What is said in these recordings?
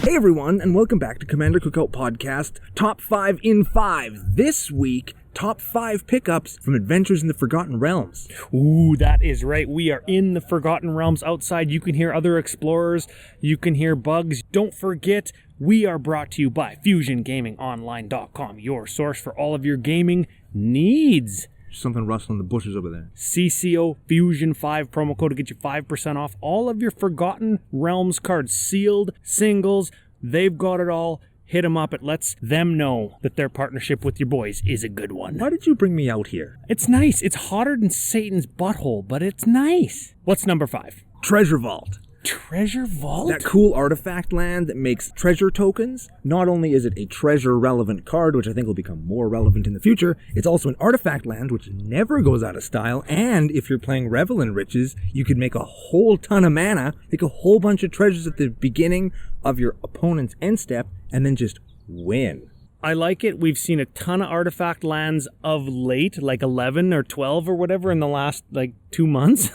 Hey everyone, and welcome back to Commander Cookout Podcast, Top 5 in 5. This week, top 5 pickups from Adventures in the Forgotten Realms. Ooh, that is right. We are in the Forgotten Realms outside. You can hear other explorers. You can hear bugs. Don't forget, we are brought to you by FusionGamingOnline.com, your source for all of your gaming needs. Something rustling in the bushes over there. CCO Fusion 5 promo code to get you 5% off all of your Forgotten Realms cards. Sealed, singles, they've got it all. Hit them up. It lets them know that their partnership with your boys is a good one. Why did you bring me out here? It's nice. It's hotter than Satan's butthole, but it's nice. What's number 5? Treasure Vault. Treasure Vault? That cool artifact land that makes treasure tokens. Not only is it a treasure-relevant card, which I think will become more relevant in the future, it's also an artifact land which never goes out of style, and if you're playing Revel in Riches, you could make a whole ton of mana, make a whole bunch of treasures at the beginning of your opponent's end step, and then just win. I like it. We've seen a ton of artifact lands of late, like 11 or 12 or whatever in the last 2 months.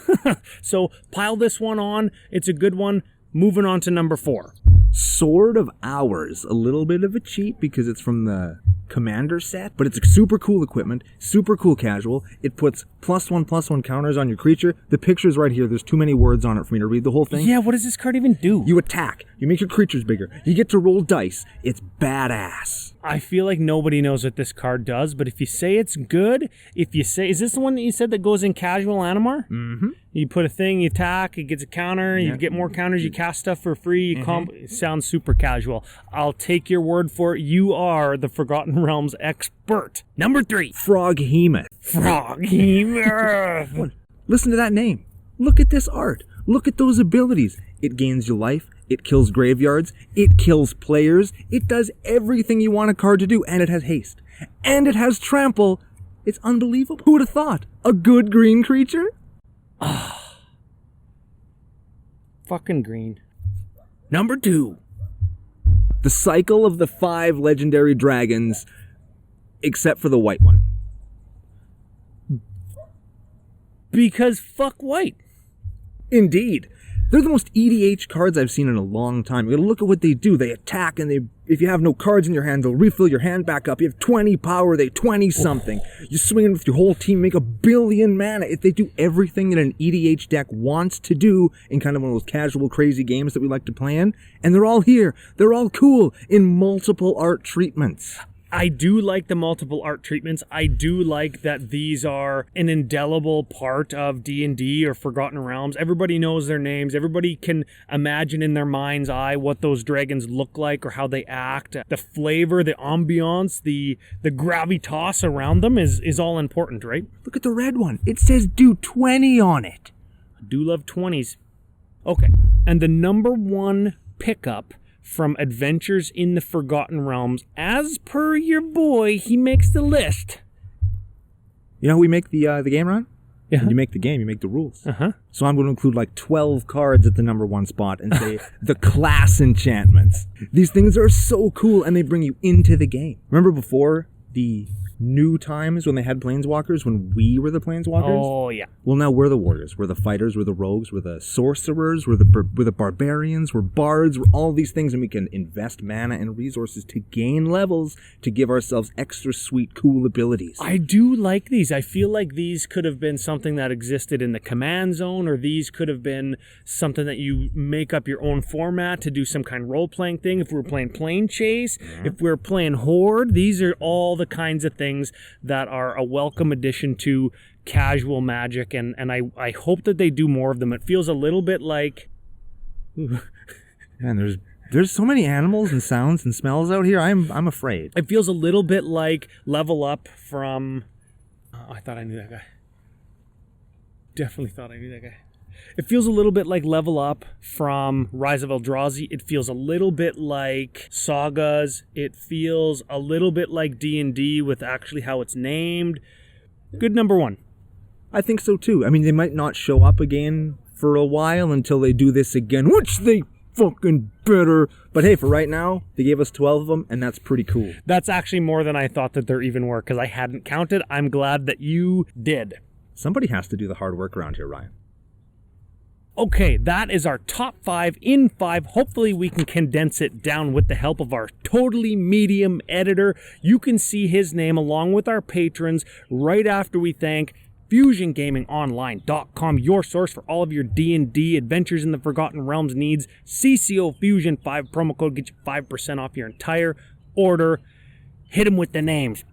So pile this one on. It's a good one. Moving on to number 4. Sword of Hours. A little bit of a cheat because it's from the Commander set, but it's a super cool equipment, super cool casual. It puts +1/+1 counters on your creature. The picture's right here. There's too many words on it for me to read the whole thing. Yeah, what does this card even do? You attack. You make your creatures bigger. You get to roll dice. It's badass. I feel like nobody knows what this card does, but if you say it's good, if you say, is this the one that you said that goes in casual Animar? Mm-hmm. You put a thing, you attack, it gets a counter, you get more counters, you cast stuff for free, it sounds super casual. I'll take your word for it. You are the Forgotten Realms expert. Number 3. Froghemoth. Froghemoth. Listen to that name. Look at this art. Look at those abilities. It gains you life. It kills graveyards. It kills players. It does everything you want a card to do. And it has haste. And it has trample. It's unbelievable. Who would have thought? A good green creature? Fucking green. Number 2. The cycle of the 5 legendary dragons, except for the white one. Because fuck white. Indeed. They're the most EDH cards I've seen in a long time. You gotta look at what they do. They attack, and if you have no cards in your hand, they'll refill your hand back up. You have 20 power, they 20-something. You swing in with your whole team, make 1 billion mana. If they do everything that an EDH deck wants to do in kind of one of those casual, crazy games that we like to play in, and they're all here. They're all cool in multiple art treatments. I do like the multiple art treatments. I do like that these are an indelible part of D&D or Forgotten Realms. Everybody knows their names. Everybody can imagine in their mind's eye what those dragons look like or how they act. The flavor, the ambiance, the gravitas around them is all important, right? Look at the red one. It says do 20 on it. I do love 20s. Okay, and the number 1 pickup from Adventures in the Forgotten Realms, as per your boy, he makes the list. You know how we make the game run? Yeah. When you make the game, you make the rules. Uh-huh. So I'm going to include 12 cards at the number 1 spot and say the class enchantments. These things are so cool and they bring you into the game. Remember before the new times when they had planeswalkers, when we were the planeswalkers? Oh, yeah. Well, now we're the warriors. We're the fighters. We're the rogues. We're the sorcerers. We're the barbarians. We're bards. We're all these things, and we can invest mana and resources to gain levels to give ourselves extra sweet, cool abilities. I do like these. I feel like these could have been something that existed in the command zone, or these could have been something that you make up your own format to do some kind of role-playing thing. If we were playing Plane Chase, if we were playing Horde, these are all the kinds of things that are a welcome addition to casual Magic, and I hope that they do more of them. It feels a little bit like... Man, there's so many animals and sounds and smells out here. I'm afraid. It feels a little bit like Level Up from... I thought I knew that guy. Definitely thought I knew that guy. It feels a little bit like Level Up from Rise of Eldrazi. It feels a little bit like Sagas. It feels a little bit like D&D with actually how it's named. Good number 1. I think so too. I mean, they might not show up again for a while until they do this again, which they fucking better. But hey, for right now, they gave us 12 of them, and that's pretty cool. That's actually more than I thought that there even were, because I hadn't counted. I'm glad that you did. Somebody has to do the hard work around here, Ryan. Okay, that is our top 5 in 5. Hopefully we can condense it down with the help of our totally medium editor. You can see his name along with our patrons right after we thank FusionGamingOnline.com, your source for all of your D&D Adventures in the Forgotten Realms needs. CCO Fusion 5 promo code gets you 5% off your entire order. Hit him with the names.